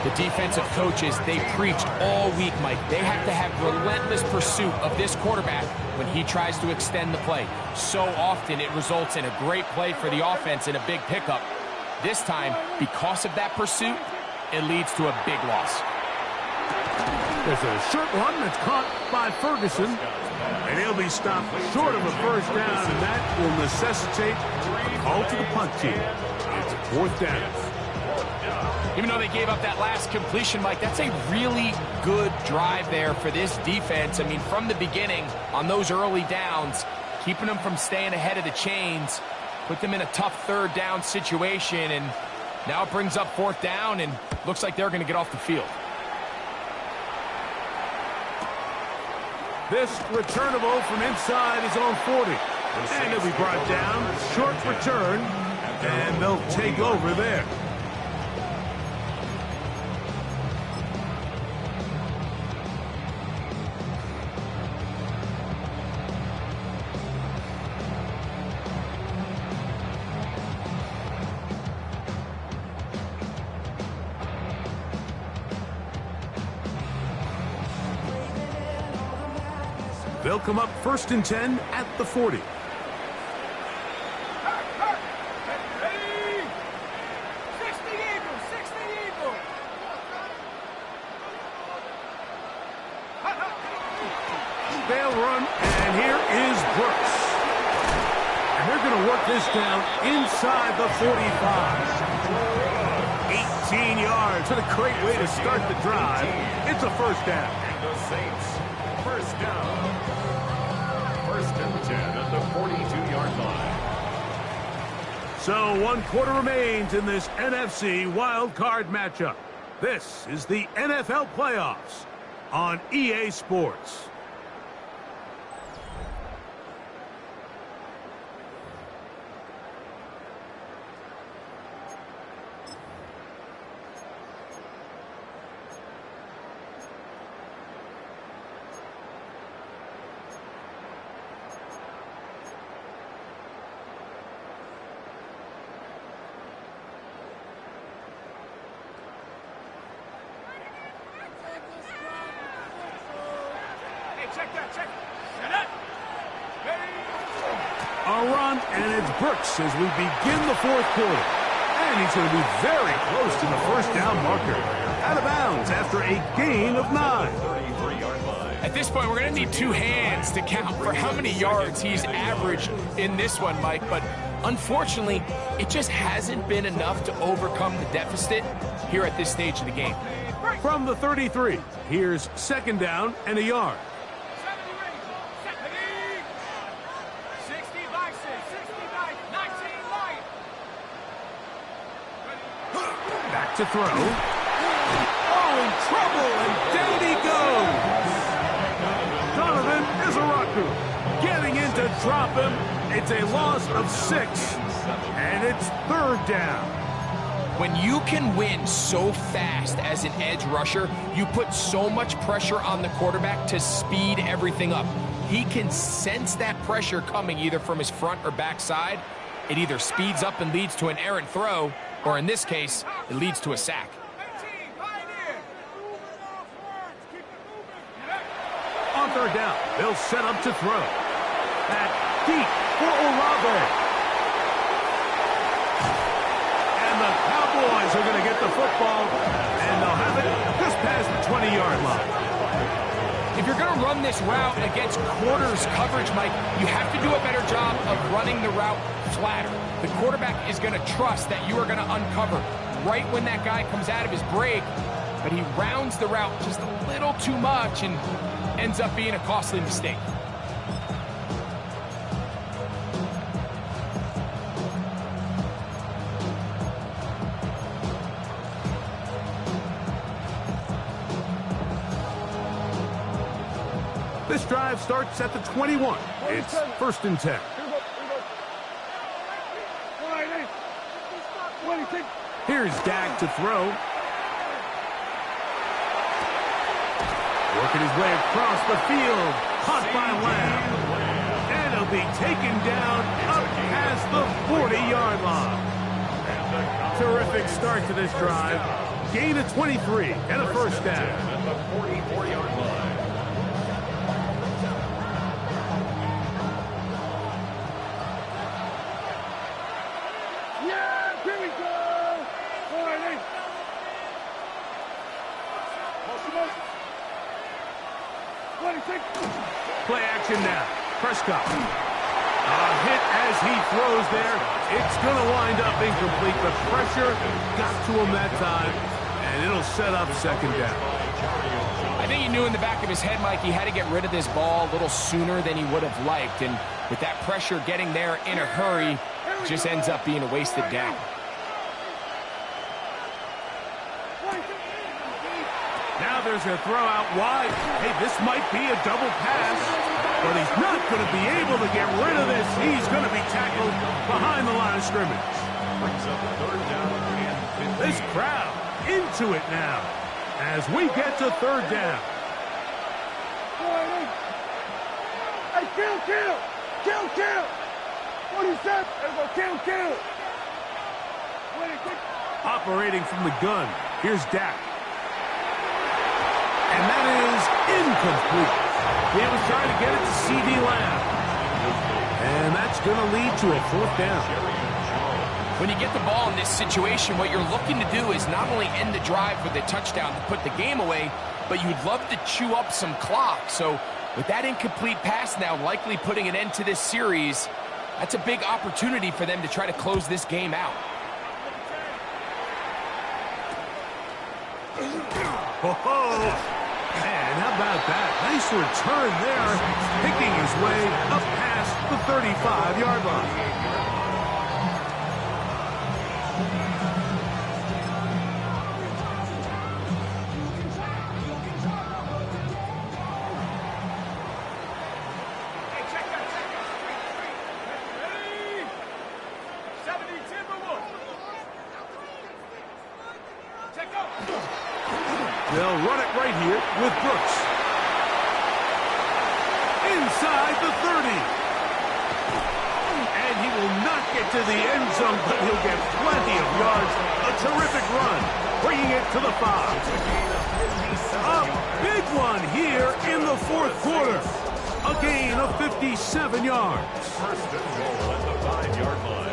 The defensive coaches, they preached all week, Mike. They have to have relentless pursuit of this quarterback when he tries to extend the play. So often it results in a great play for the offense and a big pickup. This time, because of that pursuit, it leads to a big loss. There's a short one that's caught by Ferguson, and he'll be stopped short of a 1st down, and that will necessitate a call to the punt team. It's 4th down. Even though they gave up that last completion, Mike, that's a really good drive there for this defense. I mean, from the beginning, on those early downs, keeping them from staying ahead of the chains, put them in a tough 3rd down situation, and now it brings up 4th down, and looks like they're going to get off the field. This returnable from inside his own 40. And he'll be brought down. Short return, and they'll take over there. They'll come up 1st and 10 at the 40. They'll run, and here is Brooks. And they're going to work this down inside the 45. 18 yards. What a great way to start the drive. It's a 1st down. The Saints, 1st down. 1st and 10 at the 42-yard line. So 1 quarter remains in this NFC wild card matchup. This is the NFL playoffs on EA Sports. check that, check. Get that. A run, and it's Brooks as we begin the fourth quarter. And he's going to be very close to the first down marker. Out of bounds after a gain of 9. At this point, we're going to need 2 hands to count for how many yards he's averaged in this one, Mike. But unfortunately, it just hasn't been enough to overcome the deficit here at this stage of the game. From the 33, here's second down and a yard. 60 by 6, 60 by 19 line. Back to throw. Oh, in trouble, and down he goes. Donovan Izaraku getting in to drop him. It's a loss of 6, and it's third down. When you can win so fast as an edge rusher, you put so much pressure on the quarterback to speed everything up. He can sense that pressure coming either from his front or back side. It either speeds up and leads to an errant throw, or in this case, it leads to a sack. On third down, they'll set up to throw. That deep for Olave. And the Cowboys are going to get the football, and they'll have it just past the 20-yard line. If you're going to run this route against quarters coverage, Mike, you have to do a better job of running the route flatter. The quarterback is going to trust that you are going to uncover right when that guy comes out of his break, but he rounds the route just a little too much and ends up being a costly mistake. This drive starts at the 21. It's first and 10. Here's Dak to throw. Working his way across the field. Caught by Lamb. And he'll be taken down up past the 40-yard line. Terrific start to this drive. Gain of 23 and a first down. At the 44-yard line. Play action now. Prescott. A hit as he throws there. It's going to wind up incomplete. The pressure got to him that time, and it'll set up second down. I think he knew in the back of his head, Mike, he had to get rid of this ball a little sooner than he would have liked. And with that pressure getting there in a hurry, it just ends up being a wasted down. Now there's a throw out wide. Hey, this might be a double pass, but he's not going to be able to get rid of this. He's going to be tackled behind the line of scrimmage. This crowd into it now as we get to third down. Hey, kill! What is that? Kill! Operating from the gun, here's Dak. And that is incomplete. He was trying to get it to C.D. Lamb. And that's going to lead to a fourth down. When you get the ball in this situation, what you're looking to do is not only end the drive with a touchdown to put the game away, but you'd love to chew up some clock. So with that incomplete pass now likely putting an end to this series, that's a big opportunity for them to try to close this game out. Man, how about that? Nice return there, picking his way up past the 35-yard line. They'll run it right here with Brooks. Inside the 30. And he will not get to the end zone, but he'll get plenty of yards. A terrific run. bringing it to the 5. A big one here in the fourth quarter. A gain of 57 yards. First and goal at the 5-yard line.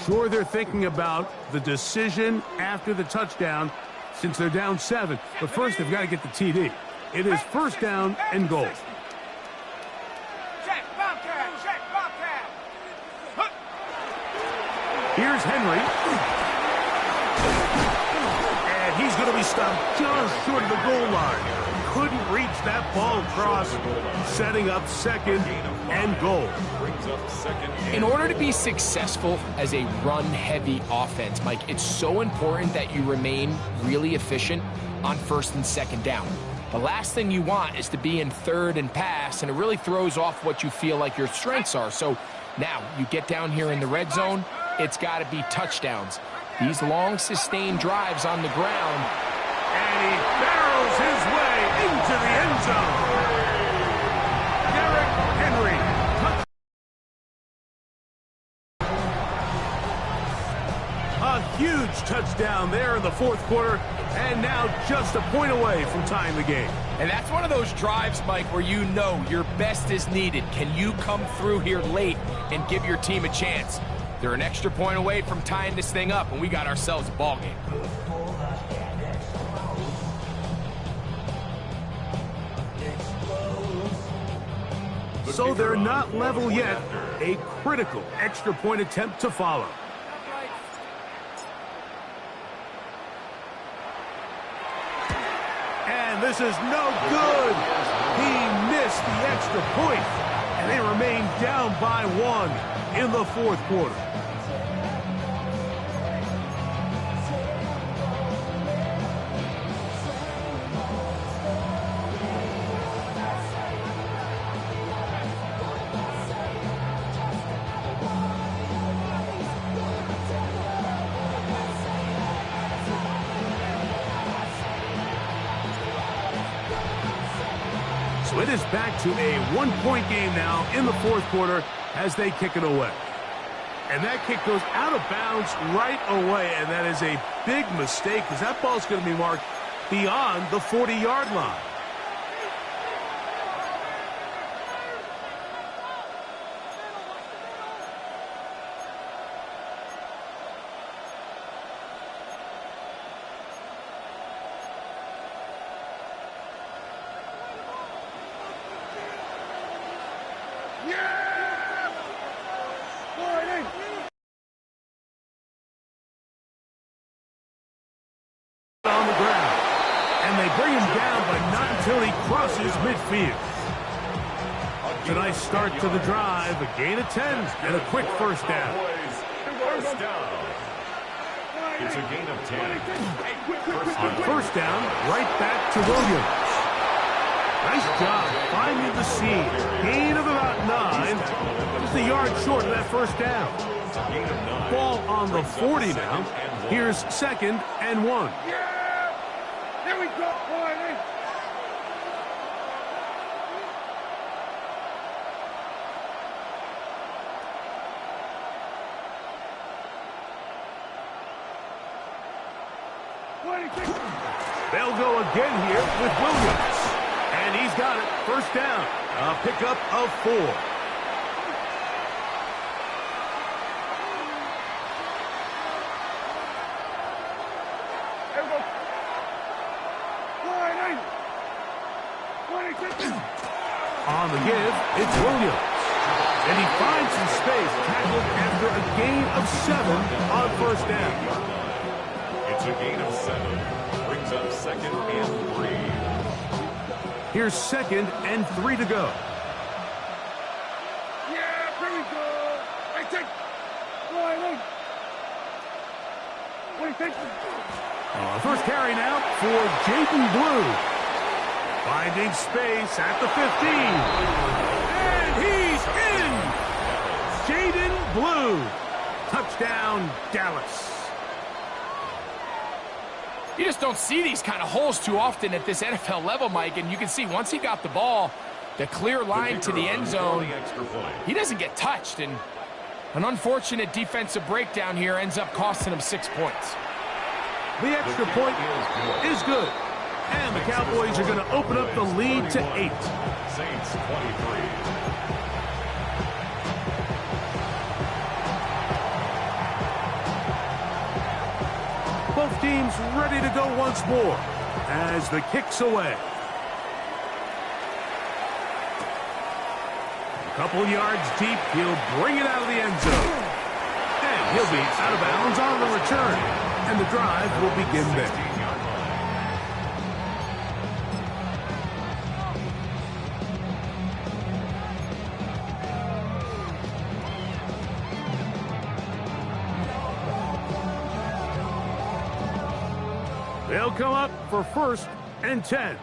Sure, they're thinking about the decision after the touchdown since they're down 7. But first, they've got to get the TD. It is first down and goal. Check, Bobcat, check, Bobcat. Here's Henry. And he's going to be stopped just short of the goal line. Couldn't reach that ball across, setting up second and goal. In order to be successful as a run-heavy offense, Mike, it's so important that you remain really efficient on first and second down. The last thing you want is to be in third and pass, and it really throws off what you feel like your strengths are. So now you get down here in the red zone, it's got to be touchdowns. These long, sustained drives on the ground. And he barrels his way into the end zone. Derrick Henry. A huge touchdown there in the fourth quarter, and now just a point away from tying the game. And that's one of those drives, Mike, where you know your best is needed. Can you come through here late and give your team a chance? They're an extra point away from tying this thing up, and we got ourselves a ball game. So they're not level yet. A critical extra point attempt to follow. And this is no good. He missed the extra point, and they remain down by 1 in the fourth quarter. So it is back to a one-point game now in the fourth quarter as they kick it away. And that kick goes out of bounds right away, and that is a big mistake because that ball's going to be marked beyond the 40-yard line. On the ground, and they bring him down, but not until he crosses midfield. It's a nice start to the drive, a gain of 10, and a quick first down. First down. It's a gain of 10. On first down, right back to Williams. Nice job finding the seam. Gain of about 9, just a yard short of that first down. Ball on the 40 now. Here's second and 1. Here we go, boy. They'll go again here with Williams. And he's got it. First down. A pickup of 4. On the give, it's Williams. And he finds some space, tackled after a gain of 7 on first down. It's a gain of 7. Brings up second and 3. Here's second and 3 to go. Yeah, here we go. Hey, take. What do you think? First carry now for Jaden Blue. Finding space at the 15. And he's Touchdown, Dallas. You just don't see these kind of holes too often at this NFL level, Mike, and you can see once he got the ball, the clear line to the end zone, he doesn't get touched, and an unfortunate defensive breakdown here ends up costing him 6 points. The extra point is good, and the Cowboys are going to open up the lead to 8. Saints 23. Both teams ready to go once more as the kick's away. A couple yards deep, he'll bring it out of the end zone. And he'll be out of bounds on the return, and the drive will begin there. They'll come up for 1st and 10.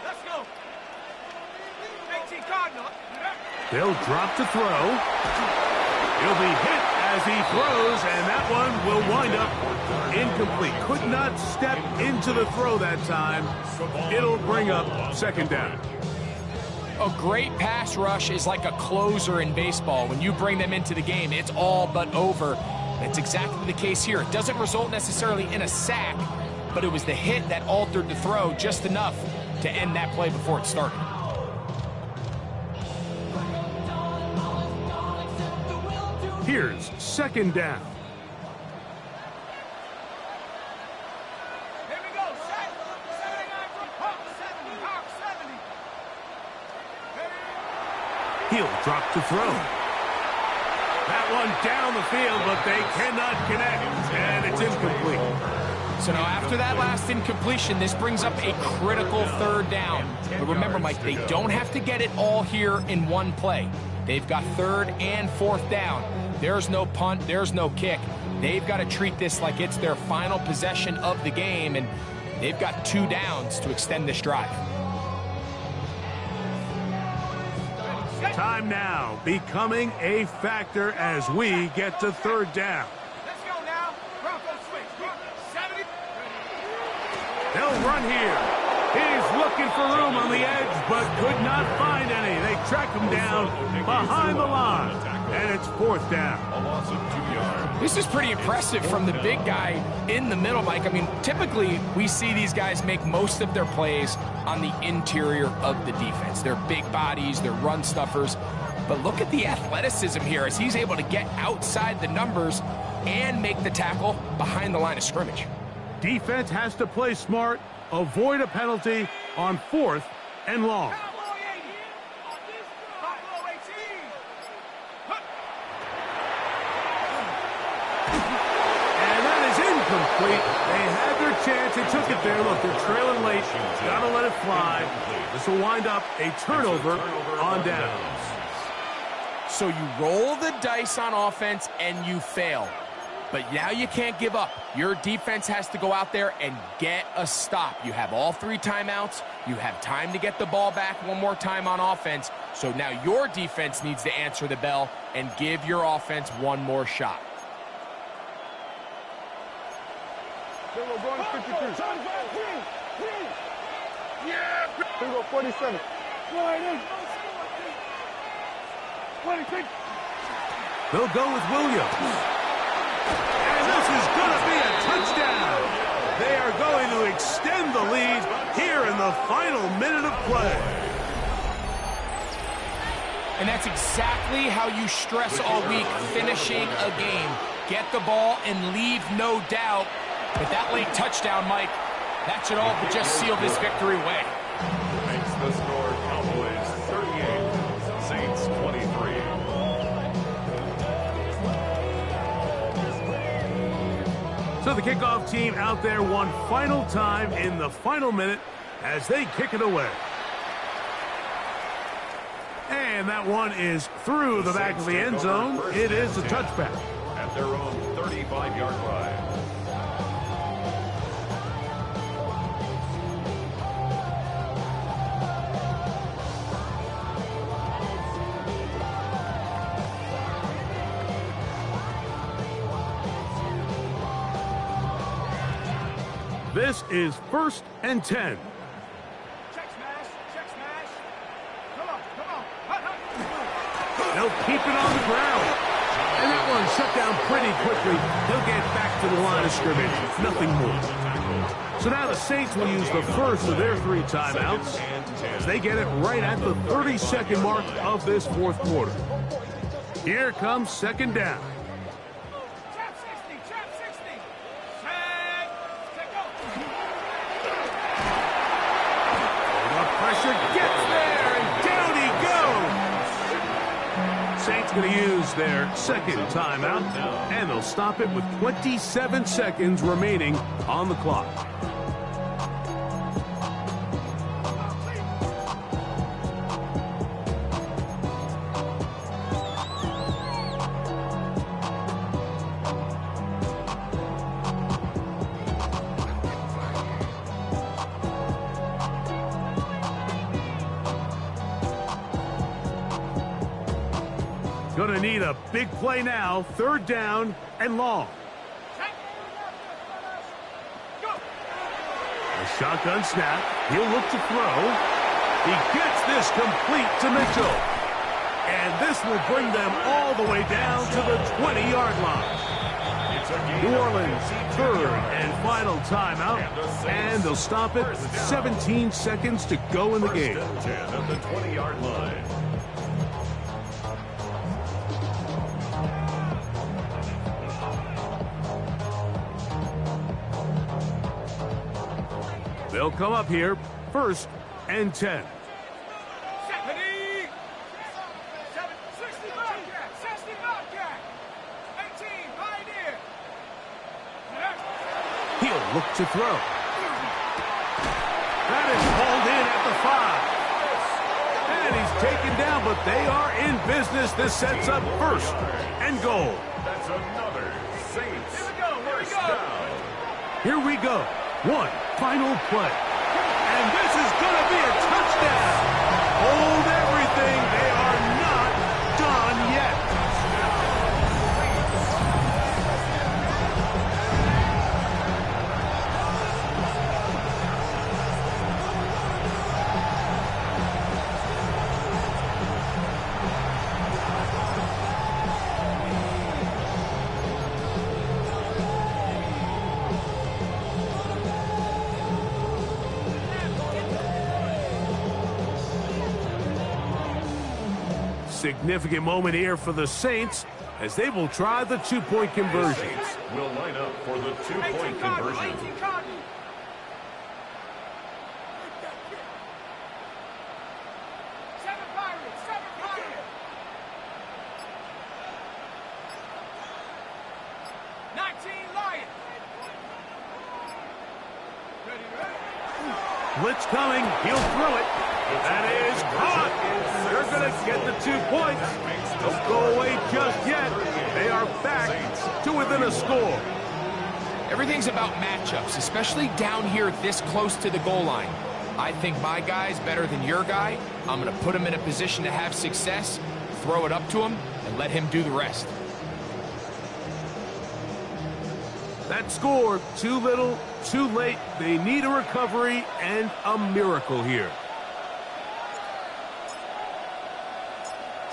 Let's go. 18 Cardinal. They'll drop to throw. He'll be hit as he throws, and that one will wind up incomplete. Could not step into the throw that time. It'll bring up 2nd down. A great pass rush is like a closer in baseball. When you bring them into the game, it's all but over. That's exactly the case here. It doesn't result necessarily in a sack, but it was the hit that altered the throw just enough to end that play before it started. Here's 2nd down. Here we go. Set. 79 from Hawk 70. Hawk 70. He'll drop to throw. That one down the field, but they cannot connect, and it's incomplete. So now after that last incompletion, this brings up a critical 3rd down. But remember, Mike, they don't have to get it all here in one play. They've got 3rd and 4th down. There's no punt, there's no kick. They've got to treat this like it's their final possession of the game, and they've got 2 downs to extend this drive. Time now becoming a factor as we get to 3rd down. Let's go now. Bronco switch. 70. They'll run here. He's looking for room on the edge, but could not find any. They track him down behind the line, and it's 4th down. A loss of 2 yards. This is pretty impressive from the big guy in the middle, Mike. I mean, typically we see these guys make most of their plays on the interior of the defense. They're big bodies, they're run stuffers. But look at the athleticism here as he's able to get outside the numbers and make the tackle behind the line of scrimmage. Defense has to play smart, avoid a penalty on 4th and long. Cowboy 80. Cowboy 18. And that is incomplete. They had their chance. They took it there. Look, they're trailing late. Got to let it fly. This will wind up a turnover on downs. So you roll the dice on offense and you fail. But now you can't give up. Your defense has to go out there and get a stop. You have all 3 timeouts. You have time to get the ball back one more time on offense. So now your defense needs to answer the bell and give your offense one more shot. They were going 53. They go 47. They'll go with Williams. And this is going to be a touchdown. They are going to extend the lead here in the final minute of play. And that's exactly how you stress all week, finishing a game. Get the ball and leave no doubt. With that late touchdown, Mike, that should all but just seal this victory away. Makes the score Cowboys 38, Saints 23. So the kickoff team out there one final time in the final minute as they kick it away. And that one is through the back of the end zone. It is a touchback. At their own 35-yard line. This is 1st and 10. Check smash, check smash. Come on, come on. Hut, hut. They'll keep it on the ground. And that one shut down pretty quickly. He'll get back to the line of scrimmage. Nothing more. So now the Saints will use the first of their 3 timeouts as they get it right at the 30-second mark of this fourth quarter. Here comes 2nd down. Trap 60, trap 60. Set go. The pressure gets there, and down he goes. Saints going to use their 2nd timeout, and they'll stop it with 27 seconds remaining on the clock. Going to need a big play now. 3rd down and long. A shotgun snap. He'll look to throw. He gets this complete to Mitchell. And this will bring them all the way down to the 20-yard line. New Orleans, 3rd and final timeout. And they'll stop it with 17 seconds to go in the game. 10 at the 20-yard line. They'll come up here, 1st and 10. 70. 60 Bobcat, 60 Bobcat. 18, Pioneer. He'll look to throw. That is hauled in at the 5. And he's taken down, but they are in business. This sets up 1st and goal. That's another Saints. Here we go, here we first go. down. Here we go. One final play. And this is going to be a touchdown. Hold everything. They are not done yet. Significant moment here for the Saints as they will try the 2-point conversion. Saints will line up for the 2-point conversion. 18 Cardinal. 7 Pirates, 7 Pirates. 19 Lions. Ready, ready. Blitz coming. He'll throw it. That is caught. They're going to get the 2 points. Don't go away just yet. They are back to within a score. Everything's about matchups, especially down here this close to the goal line. I think my guy's better than your guy. I'm going to put him in a position to have success, throw it up to him, and let him do the rest. That score, too little, too late. They need a recovery and a miracle here.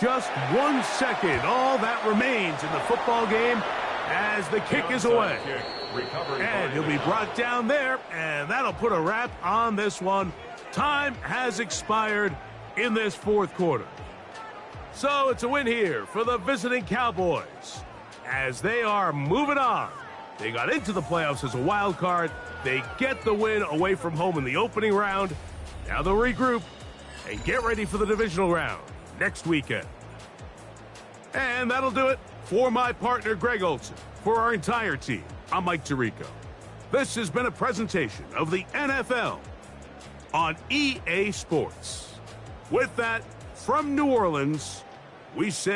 Just 1 second, all that remains in the football game as the kick is away. And he'll be brought down there, and that'll put a wrap on this one. Time has expired in this fourth quarter. So it's a win here for the visiting Cowboys as they are moving on. They got into the playoffs as a wild card. They get the win away from home in the opening round. Now they'll regroup and get ready for the divisional round next weekend. And that'll do it for my partner, Greg Olson. For our entire team, I'm Mike Tirico. This has been a presentation of the NFL on EA Sports. With that, from New Orleans, we say